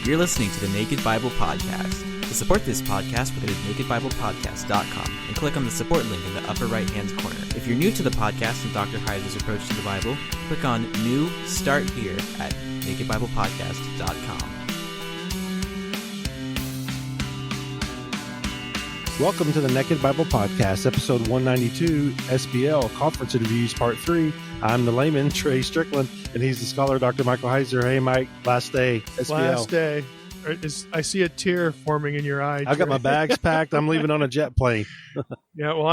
You're listening to the Naked Bible Podcast. To support this podcast, go to nakedbiblepodcast.com and click on the support link in the upper right-hand corner. If you're new to the podcast and Dr. Heiser's approach to the Bible, click on New Start Here at nakedbiblepodcast.com. Welcome to the Naked Bible Podcast, episode 192, SBL, Conference Interviews, Part 3. I'm the layman, Trey Strickland, and he's the scholar, Dr. Michael Heiser. Hey, Mike, last day, SBL. Last day. I see a tear forming in your eye. I've got my bags packed. I'm leaving on a jet plane. Yeah, well,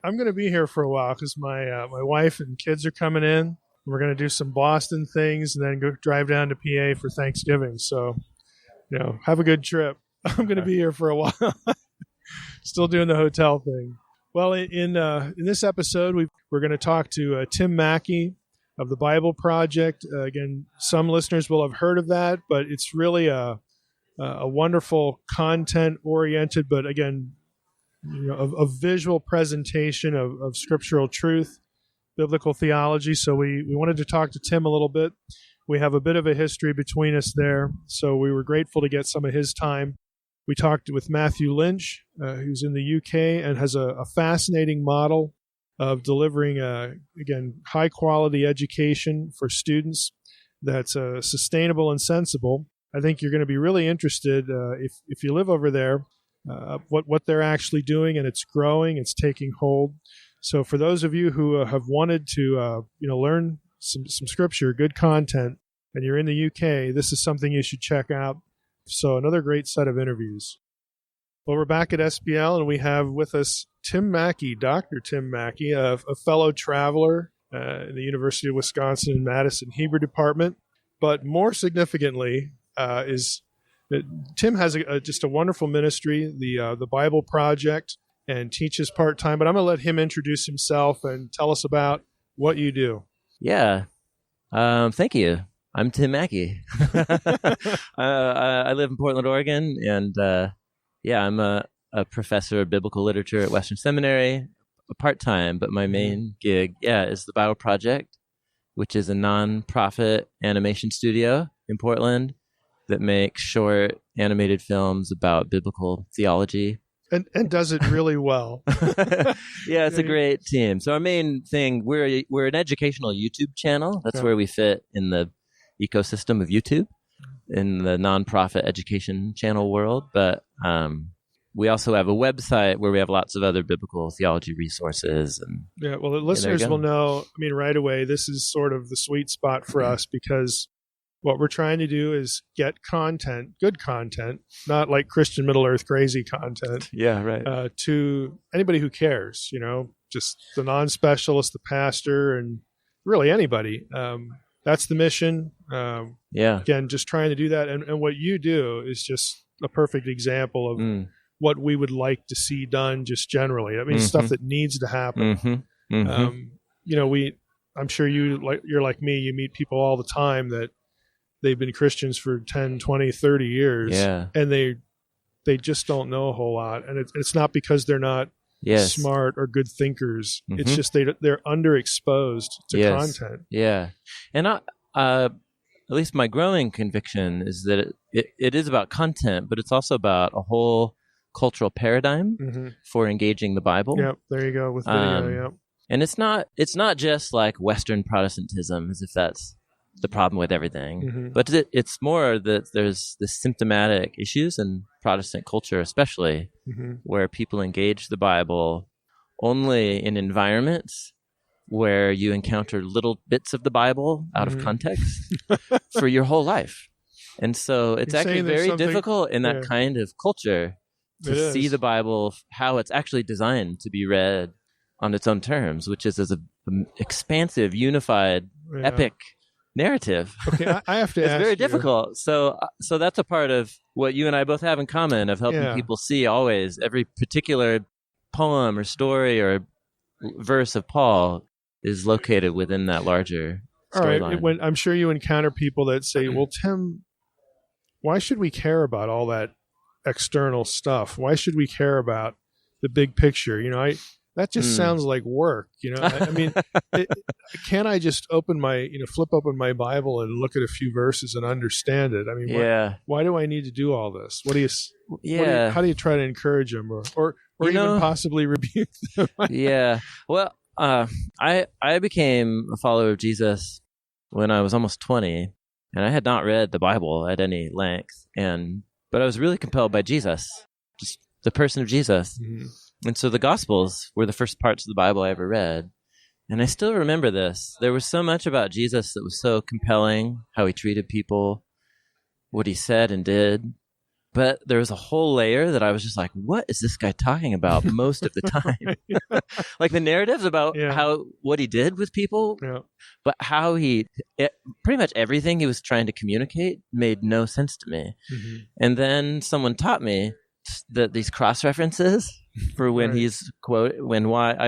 I'm going to be here for a while because my wife and kids are coming in. We're going to do some Boston things and then go drive down to PA for Thanksgiving. So, have a good trip. I'm going to be here for a while. Still doing the hotel thing. Well, in this episode, we're going to talk to Tim Mackie of the Bible Project. Again, some listeners will have heard of that, but it's really a wonderful content-oriented, but again, a visual presentation of scriptural truth, biblical theology. So we wanted to talk to Tim a little bit. We have a bit of a history between us there, so we were grateful to get some of his time. We talked with Matthew Lynch, who's in the UK and has a fascinating model of delivering, again, high-quality education for students that's sustainable and sensible. I think you're going to be really interested, if you live over there, what they're actually doing, and it's growing, it's taking hold. So for those of you who have wanted to learn some scripture, good content, and you're in the UK, this is something you should check out. So another great set of interviews. Well, we're back at SBL, and we have with us Tim Mackie, Dr. Tim Mackie, a fellow traveler in the University of Wisconsin in Madison Hebrew Department. But more significantly is that Tim has just a wonderful ministry, the Bible Project, and teaches part-time. But I'm going to let him introduce himself and tell us about what you do. Yeah. Thank you. I'm Tim Mackie. I live in Portland, Oregon, and I'm a professor of biblical literature at Western Seminary, part-time, but my main gig, is the Bible Project, which is a non-profit animation studio in Portland that makes short animated films about biblical theology. And does it really well. Yeah, it's a great team. So our main thing, we're an educational YouTube channel. That's where we fit in the ecosystem of YouTube in the nonprofit education channel world. But we also have a website where we have lots of other biblical theology resources. And the listeners will know, right away, this is sort of the sweet spot for us, because what we're trying to do is get content, good content, not like Christian Middle Earth crazy content. Yeah, right. To anybody who cares, just the non-specialist, the pastor, and really anybody. That's the mission. Again, just trying to do that. And what you do is just a perfect example of what we would like to see done just generally. Stuff that needs to happen. I'm sure you're like me, you meet people all the time that they've been Christians for 10, 20, 30 years. Yeah. And they just don't know a whole lot. And it's not because they're not smart or good thinkers. It's just they're underexposed to content. Yeah. And at least my growing conviction is that it is about content, but it's also about a whole cultural paradigm for engaging the Bible. Yep, there you go with video. And it's not just like Western Protestantism, as if that's the problem with everything, but it's more that there's this symptomatic issues in Protestant culture, especially where people engage the Bible only in environments where you encounter little bits of the Bible out of context for your whole life. And so it's actually very difficult in that kind of culture to see the Bible, how it's actually designed to be read on its own terms, which is as an expansive, unified, epic narrative. Okay, I have to it's ask very you. difficult. So that's a part of what you and I both have in common, of helping people see always every particular poem or story or verse of Paul is located within that larger storyline. When I'm sure you encounter people that say, well, Tim, why should we care about all that external stuff? Why should we care about the big picture? that just sounds like work. I mean, can't I just flip open my Bible and look at a few verses and understand it? I mean, why do I need to do all this? How do you try to encourage them or even possibly rebuke them? Yeah. Well, I became a follower of Jesus when I was almost 20, and I had not read the Bible at any length, but I was really compelled by Jesus, just the person of Jesus. Mm-hmm. And so the Gospels were the first parts of the Bible I ever read. And I still remember this. There was so much about Jesus that was so compelling, how he treated people, what he said and did. But there was a whole layer that I was just like, what is this guy talking about most of the time? Like the narratives about what he did with people, but how pretty much everything he was trying to communicate made no sense to me. Mm-hmm. And then someone taught me that these cross references for when I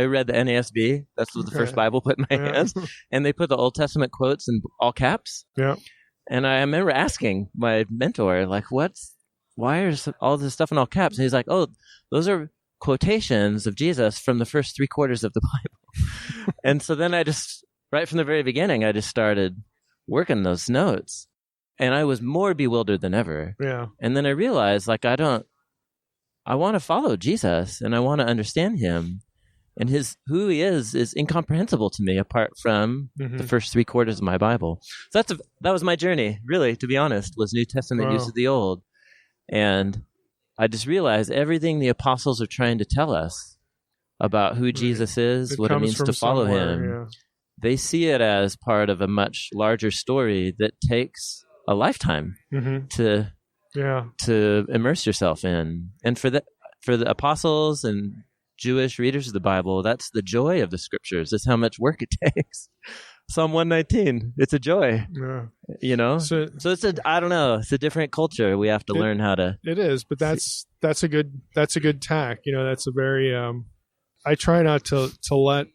read the NASB, that's the first Bible put in my hands, and they put the Old Testament quotes in all caps. Yeah. And I remember asking my mentor, like, why is all this stuff in all caps? And he's like, oh, those are quotations of Jesus from the first 3/4 of the Bible. And so then right from the very beginning, I just started working those notes. And I was more bewildered than ever. Yeah. And then I realized, like, I want to follow Jesus and I want to understand him. And who he is incomprehensible to me apart from the first 3/4 of my Bible. So that was my journey, really, to be honest, was New Testament use of the Old. And I just realized everything the apostles are trying to tell us about who Jesus is, what it means to follow him, they see it as part of a much larger story that takes a lifetime to immerse yourself in. And for the apostles and Jewish readers of the Bible, that's the joy of the scriptures. That's how much work it takes. Psalm 119, it's a joy. Yeah. So it's I don't know, it's a different culture. We have to learn how to. It is, but that's a good tack. That's a very. I try not to let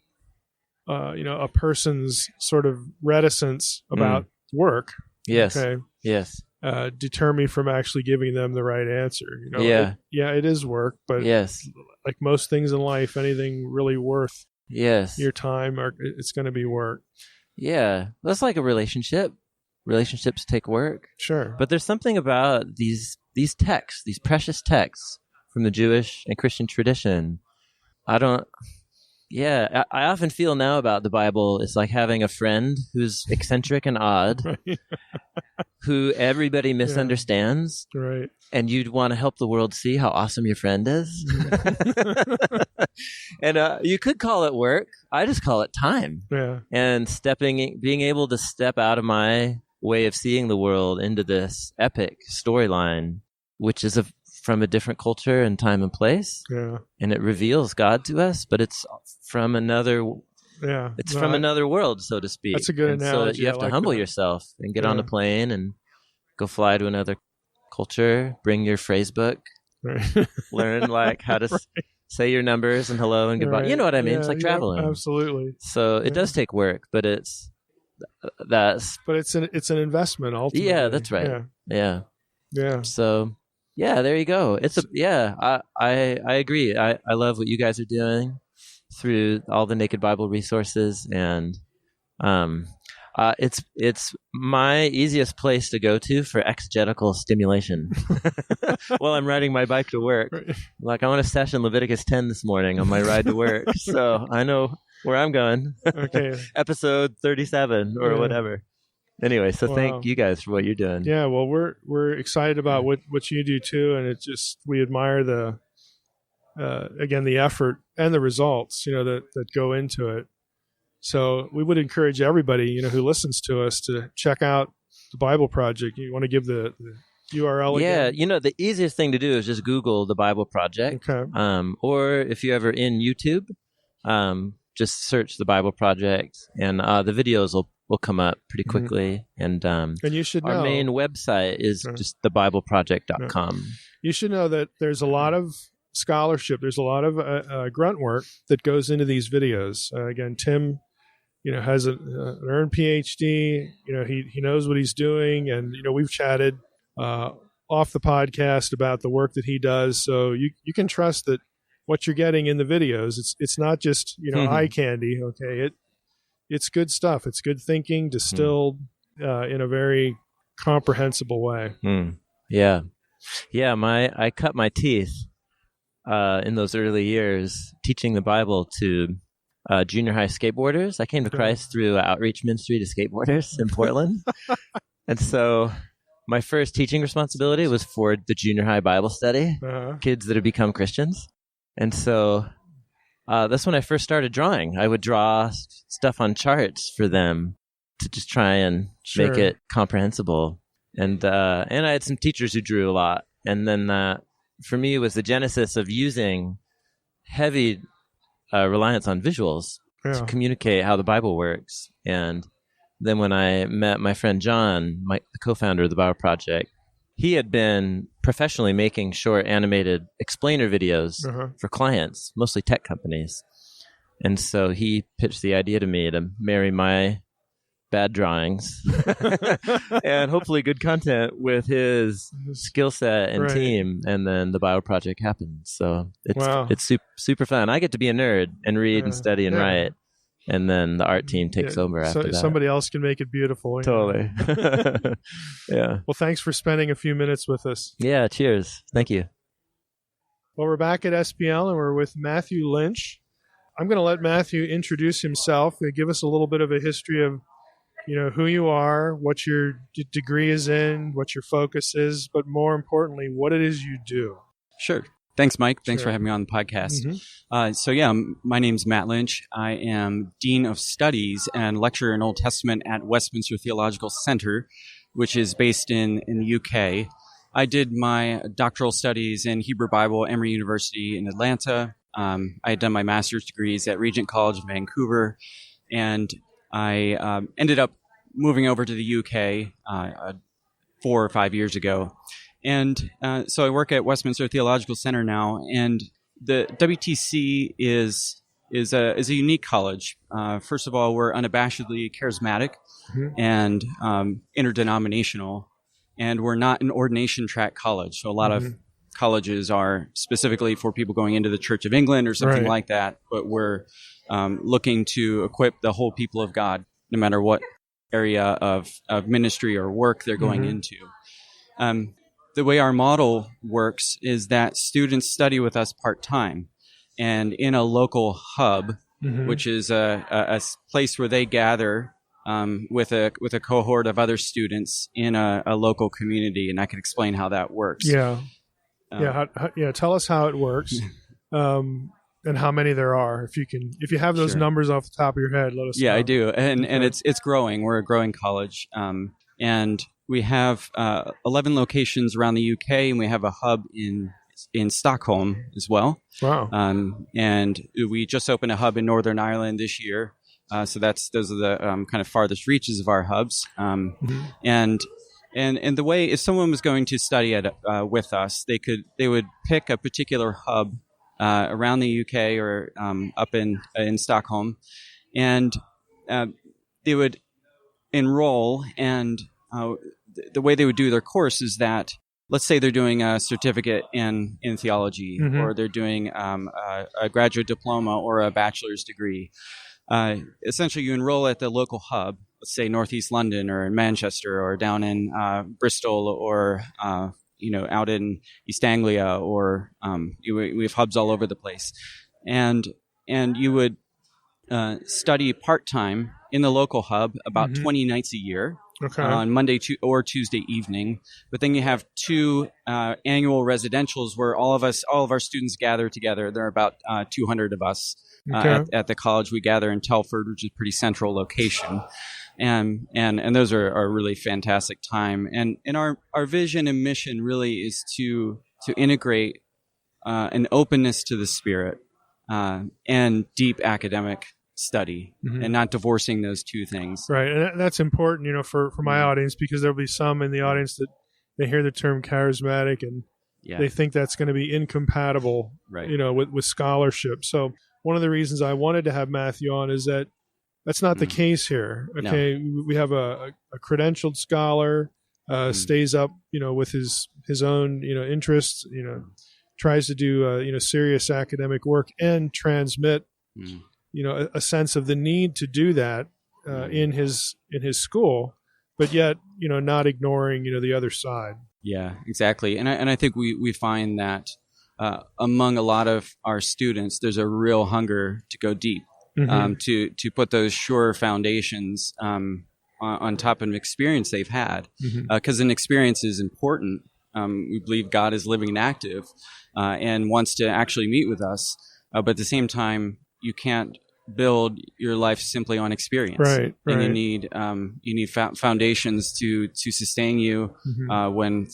a person's sort of reticence about work. Yes. Okay. Yes. Deter me from actually giving them the right answer. It is work, but like most things in life, anything really worth your time, it's going to be work. Yeah, that's like a relationship. Relationships take work. Sure. But there's something about these texts, these precious texts from the Jewish and Christian tradition. I often feel now about the Bible, it's like having a friend who's eccentric and odd, who everybody misunderstands, right? And you'd want to help the world see how awesome your friend is. And you could call it work. I just call it time. Yeah. And being able to step out of my way of seeing the world into this epic storyline, which is from a different culture and time and place. Yeah. And it reveals God to us, but it's from another from another world, so to speak. That's a good analogy. So you have to humble yourself and get on a plane and go fly to another culture, bring your phrase book, learn like how to say your numbers and hello and goodbye. You know what I mean? It's like traveling. Absolutely. So it does take work, but it's an investment ultimately. Yeah, that's right. Yeah. So there you go. I agree. I love what you guys are doing through all the Naked Bible resources, and it's my easiest place to go to for exegetical stimulation while I'm riding my bike to work. Right. Like I want to session Leviticus 10 this morning on my ride to work, so I know where I'm going. Okay. Episode 37 or whatever. Anyway, so thank you guys for what you're doing. Yeah, well, we're excited about what you do too, and it's just we admire the effort and the results that go into it. So we would encourage everybody who listens to us to check out the Bible Project. You want to give the URL again? Yeah, the easiest thing to do is just Google the Bible Project. Okay. Or if you're ever in YouTube, just search the Bible Project, and the videos will come up pretty quickly. Mm-hmm. And you should know our main website is just thebibleproject.com. Yeah. You should know that there's a lot of scholarship. There's a lot of grunt work that goes into these videos. Again, Tim, has an earned PhD. He knows what he's doing, and we've chatted off the podcast about the work that he does. So you can trust that what you're getting in the videos. It's not just, eye candy. Okay. It's good stuff. It's good thinking distilled in a very comprehensible way. Yeah. I cut my teeth in those early years teaching the Bible to junior high skateboarders. I came to Christ through outreach ministry to skateboarders in Portland. And so my first teaching responsibility was for the junior high Bible study, kids that had become Christians. And so that's when I first started drawing. I would draw stuff on charts for them to just try and make it comprehensible. And I had some teachers who drew a lot. And then for me, it was the genesis of using heavy reliance on visuals to communicate how the Bible works. And then when I met my friend John, the co-founder of the Bible Project, he had been professionally making short animated explainer videos for clients, mostly tech companies. And so he pitched the idea to me to marry my bad drawings and hopefully good content with his skill set and team. And then the Bible Project happened. So it's super fun. I get to be a nerd and read and study and write. And then the art team takes over after that. Somebody else can make it beautiful. Totally. Yeah. Well, thanks for spending a few minutes with us. Yeah, cheers. Thank you. Well, we're back at SBL and we're with Matthew Lynch. I'm going to let Matthew introduce himself and give us a little bit of a history of, who you are, what your degree is in, what your focus is, but more importantly, what it is you do. Sure. Thanks, Mike. Thanks for having me on the podcast. My name's Matt Lynch. I am Dean of Studies and lecturer in Old Testament at Westminster Theological Center, which is based in the UK. I did my doctoral studies in Hebrew Bible at Emory University in Atlanta. I had done my master's degrees at Regent College in Vancouver, and I ended up moving over to the UK 4 or 5 years ago. And so I work at Westminster Theological Center now, and the WTC is a unique college. First of all, we're unabashedly charismatic and interdenominational, and we're not an ordination track college. So a lot of colleges are specifically for people going into the Church of England or something like that, but we're looking to equip the whole people of God, no matter what area of ministry or work they're going into. The way our model works is that students study with us part-time and in a local hub, which is a place where they gather with a cohort of other students in a local community. And I can explain how that works. Tell us how it works and how many there are. If you have those numbers off the top of your head, let us know. Yeah, I do. And it's growing. We're a growing college. And we have 11 locations around the UK, and we have a hub in Stockholm as well. Wow. And we just opened a hub in Northern Ireland this year. So those are the kind of farthest reaches of our hubs. And the way, if someone was going to study with us, they would pick a particular hub around the UK or up in Stockholm, and they would enroll. And the way they would do their course is that, let's say they're doing a certificate in theology, or they're doing a graduate diploma or a bachelor's degree. Essentially, you enroll at the local hub, let's say Northeast London or in Manchester or down in Bristol or out in East Anglia, or we have hubs all over the place, and you would study part-time in the local hub about 20 nights a year. On Monday or Tuesday evening. But then you have 2 annual residentials where all of our students gather together. There are about 200 of us at the college. We gather in Telford, which is a pretty central location. And those are a really fantastic time. And our vision and mission really is to integrate an openness to the Spirit and deep academic study, and not divorcing those two things. Right. And that's important, for my audience, because there'll be some in the audience that they hear the term charismatic and they think that's going to be incompatible, with scholarship. So one of the reasons I wanted to have Matthew on is that that's not the case here. Okay. No. We have a credentialed scholar, stays up, with his own, interests, tries to do serious academic work and transmit a sense of the need to do that in his school, but yet not ignoring the other side. Yeah, exactly. And I think we find that among a lot of our students, there's a real hunger to go deep, to put those sure foundations on top of an experience they've had, because an experience is important. We believe God is living and active and wants to actually meet with us, but at the same time, you can't build your life simply on experience, right? And you need foundations to sustain you when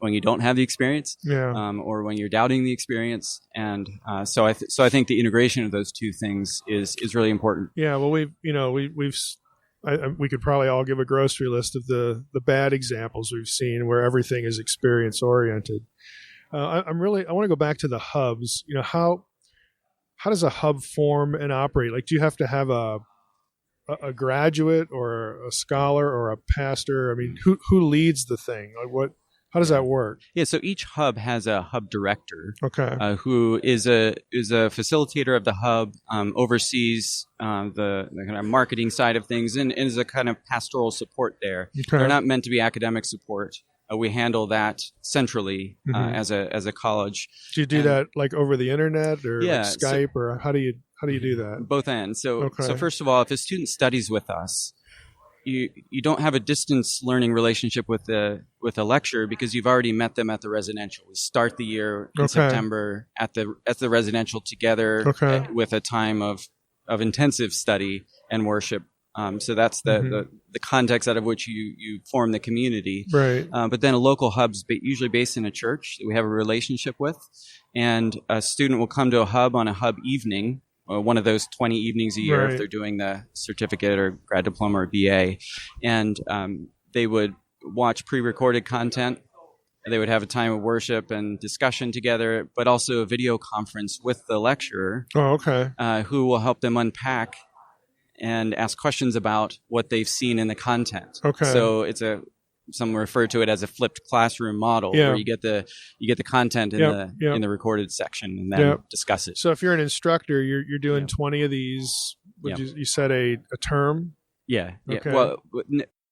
you don't have the experience, or when you're doubting the experience. And so I think the integration of those two things is really important. Yeah, well, we could probably all give a grocery list of the bad examples we've seen where everything is experience oriented. I want to go back to the hubs. How does a hub form and operate? Like, do you have to have a graduate or a scholar or a pastor? I mean, who leads the thing? Like, how does that work? Yeah, so each hub has a hub director, okay, who is a facilitator of the hub, oversees the kind of marketing side of things, and is a kind of pastoral support there. Okay. They're not meant to be academic support. We handle that centrally as a college. Do you do that like over the internet or like Skype, so, or how do you do that? Both ends. So first of all, if a student studies with us, you don't have a distance learning relationship with the lecturer because you've already met them at the residential. We start the year in September at the residential together with a time of intensive study and worship. So that's the context out of which you form the community. Right. But then a local hub's usually based in a church that we have a relationship with, and a student will come to a hub on a hub evening, one of those 20 evenings a year if they're doing the certificate or grad diploma or BA, and they would watch pre-recorded content. They would have a time of worship and discussion together, but also a video conference with the lecturer, who will help them unpack and ask questions about what they've seen in the content. So some refer to it as a flipped classroom model, where you get the content in the recorded section and then discuss it. So if you're an instructor, you're doing 20 of these. You said a term? Yeah. Okay. Well,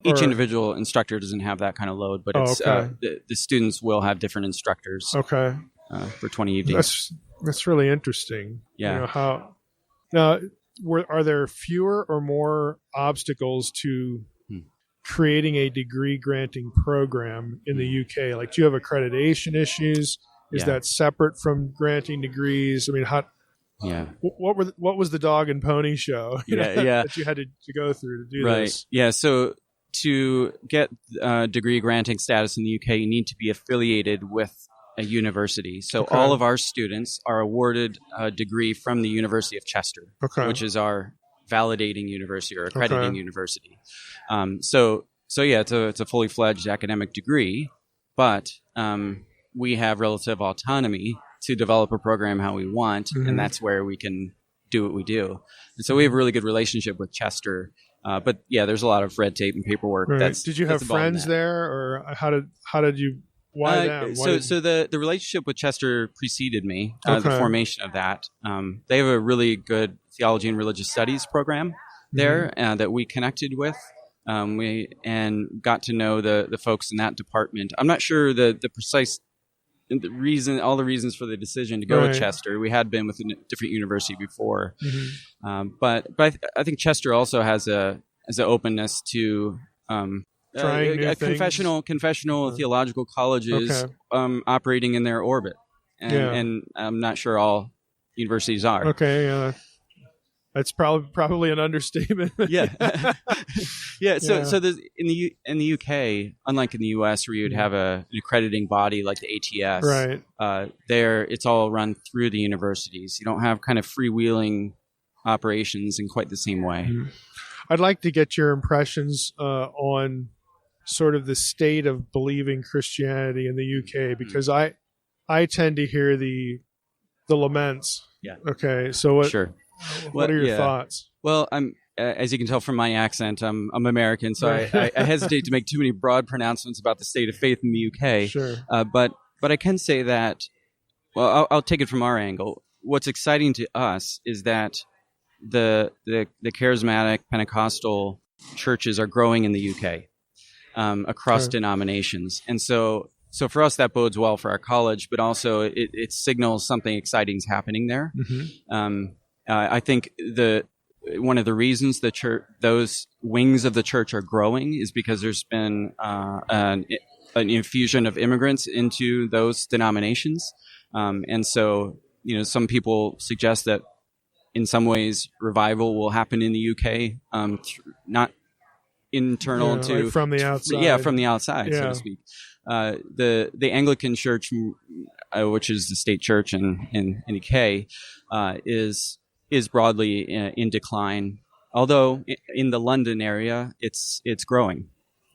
each individual instructor doesn't have that kind of load, but it's the students will have different instructors. For 20 evenings. That's really interesting. Yeah. Are there fewer or more obstacles to creating a degree granting program in the UK? Like, do you have accreditation issues? Is that separate from granting degrees? I mean, what was the dog and pony show that you had to go through to do this? Yeah. So to get degree granting status in the UK, you need to be affiliated with a university. So all of our students are awarded a degree from the University of Chester, which is our validating university or accrediting university. So it's a fully fledged academic degree, but we have relative autonomy to develop a program how we want, and that's where we can do what we do. And so we have a really good relationship with Chester. But there's a lot of red tape and paperwork. Right. Did you have friends there, or how did you? Why them? So the relationship with Chester preceded me, the formation of that. They have a really good theology and religious studies program there that we connected with. We got to know the folks in that department. I'm not sure the precise all the reasons for the decision to go with Chester. We had been with a different university before, but I think Chester also has an openness to confessional theological colleges operating in their orbit, and I'm not sure all universities are. That's probably an understatement. So there's, in the UK, unlike in the US, where you'd have an accrediting body like the ATS, there it's all run through the universities. You don't have kind of freewheeling operations in quite the same way. I'd like to get your impressions on sort of the state of believing Christianity in the UK, because I tend to hear the laments. So what are your thoughts? Well, I'm as you can tell from my accent, I'm American, so I hesitate to make too many broad pronouncements about the state of faith in the UK. Sure. But I can say that Well, I'll take it from our angle. What's exciting to us is that the charismatic Pentecostal churches are growing in the UK across denominations, and so for us that bodes well for our college, but also it signals something exciting is happening there. I think one of the reasons the church, those wings of the church are growing, is because there's been an infusion of immigrants into those denominations, and so some people suggest that in some ways revival will happen in the UK, not internal to like from the outside. Yeah, from the outside, so to speak. The Anglican Church, which is the state church in UK, is broadly in decline. Although in the London area, it's growing,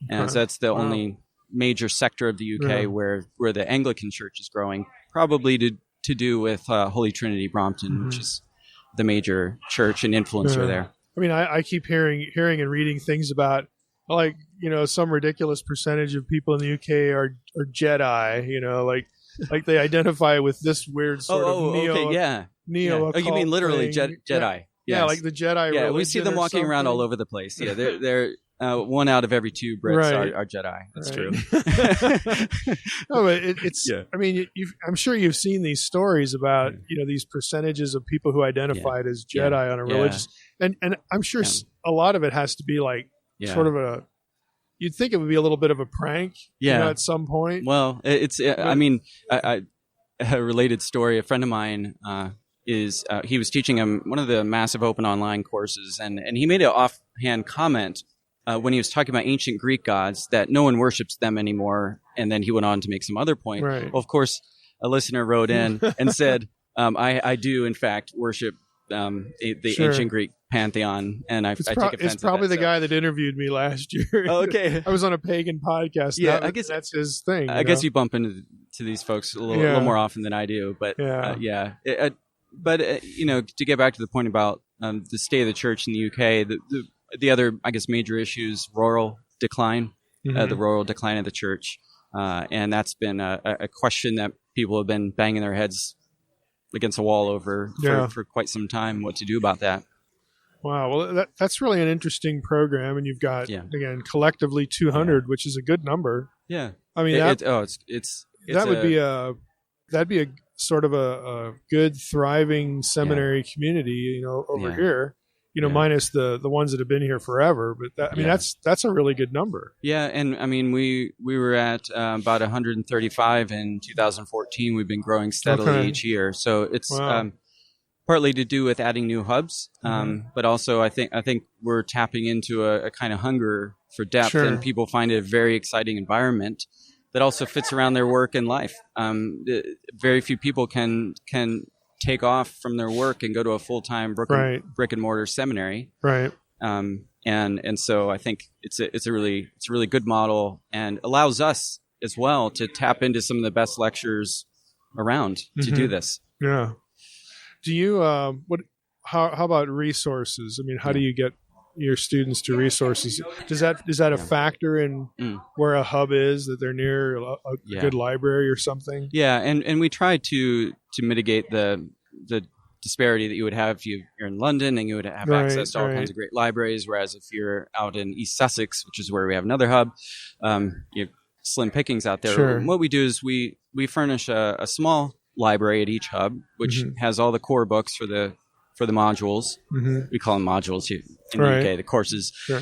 and so that's the only major sector of the UK where the Anglican Church is growing. Probably to do with Holy Trinity Brompton, which is the major church and influencer there. I mean, I keep hearing and reading things about, like, some ridiculous percentage of people in the UK are Jedi, like they identify with this weird sort of neo. Oh, you mean literally Jedi? Yeah. Yeah, like the Jedi. Yeah, we see them walking around all over the place. Yeah, they're 1 out of every 2 Brits are Jedi. That's true. No, but it's. Yeah. I mean, I'm sure you've seen these stories about these percentages of people who identified as Jedi on a religious, and I'm sure a lot of it has to be like sort of a. You'd think it would be a little bit of a prank, at some point. Well, it's. I mean, a related story. A friend of mine he was teaching him one of the massive open online courses, and he made an offhand comment when he was talking about ancient Greek gods that no one worships them anymore, and then he went on to make some other point. Right. Well, of course, a listener wrote in and said, I do in fact worship the ancient Greek pantheon, and I take offense. It's probably the guy that interviewed me last year. Oh, okay. I was on a pagan podcast. Yeah, I guess that's his thing. I guess you bump into these folks a little more often than I do, but to get back to the point about the state of the church in the UK, the other, I guess, major issue is rural decline, the rural decline of the church, and that's been a question that people have been banging their heads against a wall over for quite some time. What to do about that? Wow, well, that's really an interesting program, and you've got again collectively 200, which is a good number. Yeah, I mean that'd be a sort of a good thriving seminary community, over here. Minus the ones that have been here forever, but that's a really good number. Yeah, and I mean we were at about 135 in 2014. We've been growing steadily each year, so it's partly to do with adding new hubs, but also I think we're tapping into a kind of hunger for depth, and people find it a very exciting environment that also fits around their work and life. Very few people can take off from their work and go to a full-time brick and mortar seminary. Right. And so I think it's a really good model, and allows us as well to tap into some of the best lectures around to do this. Yeah. Do you how about resources? I mean, how do you get your students to resources? Is that a factor in where a hub is, that they're near a good library or something? Yeah, and we try to mitigate the disparity that you would have if you're in London and you would have access to all kinds of great libraries, whereas if you're out in East Sussex, which is where we have another hub, you have slim pickings out there. Sure. And what we do is we furnish a small library at each hub, which has all the core books for the modules. We call them modules here in the UK, the courses. Sure.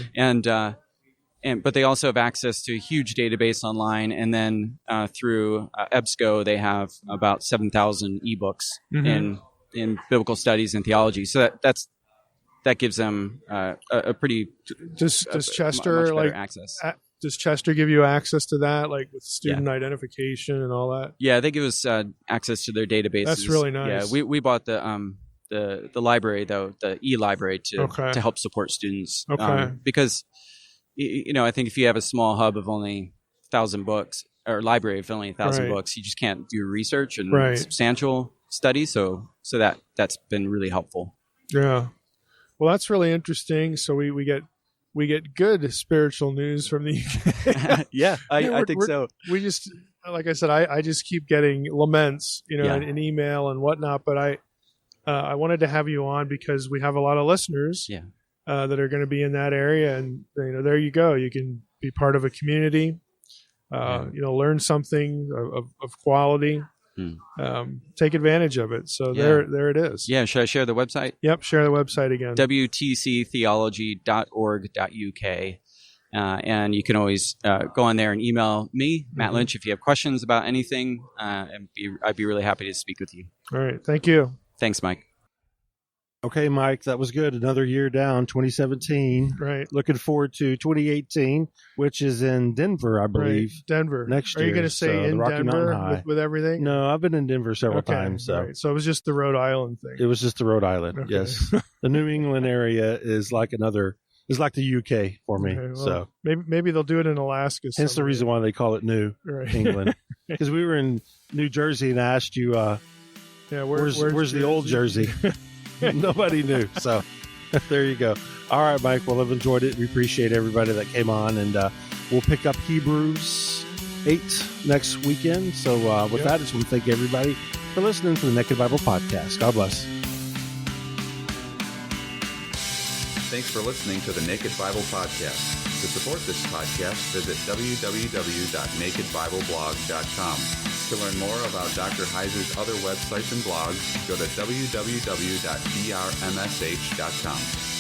But they also have access to a huge database online, and then through EBSCO they have about 7,000 ebooks in biblical studies and theology. So that gives them a pretty does Chester much better access. Does Chester give you access to that, like with student identification and all that? Yeah, they give us access to their databases. That's really nice. Yeah, we bought the library, though, the e-library to help support students. Because I think if you have a small hub of only 1,000 books, or library of only 1,000 books, you just can't do research and substantial study. So that's been really helpful. Yeah. Well, that's really interesting. So we get good spiritual news from the UK. I think so. We just like I said, I just keep getting laments, in email and whatnot. But I wanted to have you on because we have a lot of listeners that are going to be in that area, and there you go. You can be part of a community, learn something of quality. Take advantage of it. So there it is. Yeah. Should I share the website? Yep. Share the website again. wtctheology.org.uk. And you can always go on there and email me, Matt Lynch, if you have questions about anything. I'd be really happy to speak with you. All right. Thank you. Thanks, Mike. Okay, Mike, that was good. Another year down, 2017. Right. Looking forward to 2018, which is in Denver, I believe. Right. Denver. Next year. Are you going to say in Denver with everything? No, I've been in Denver several times. So. Right. So it was just the Rhode Island thing. It was just the Rhode Island, yes. The New England area is like the UK for me. Okay, well, so maybe they'll do it in Alaska. Hence the reason why they call it New England. Because we were in New Jersey and I asked you, where's the old Jersey? Nobody knew. So there you go. All right, Mike. Well, I've enjoyed it. We appreciate everybody that came on, and we'll pick up Hebrews 8 next weekend. So with that, I just want to thank everybody for listening to the Naked Bible Podcast. God bless. Thanks for listening to the Naked Bible Podcast. To support this podcast, visit www.nakedbibleblog.com. To learn more about Dr. Heiser's other websites and blogs, go to www.drmsh.com.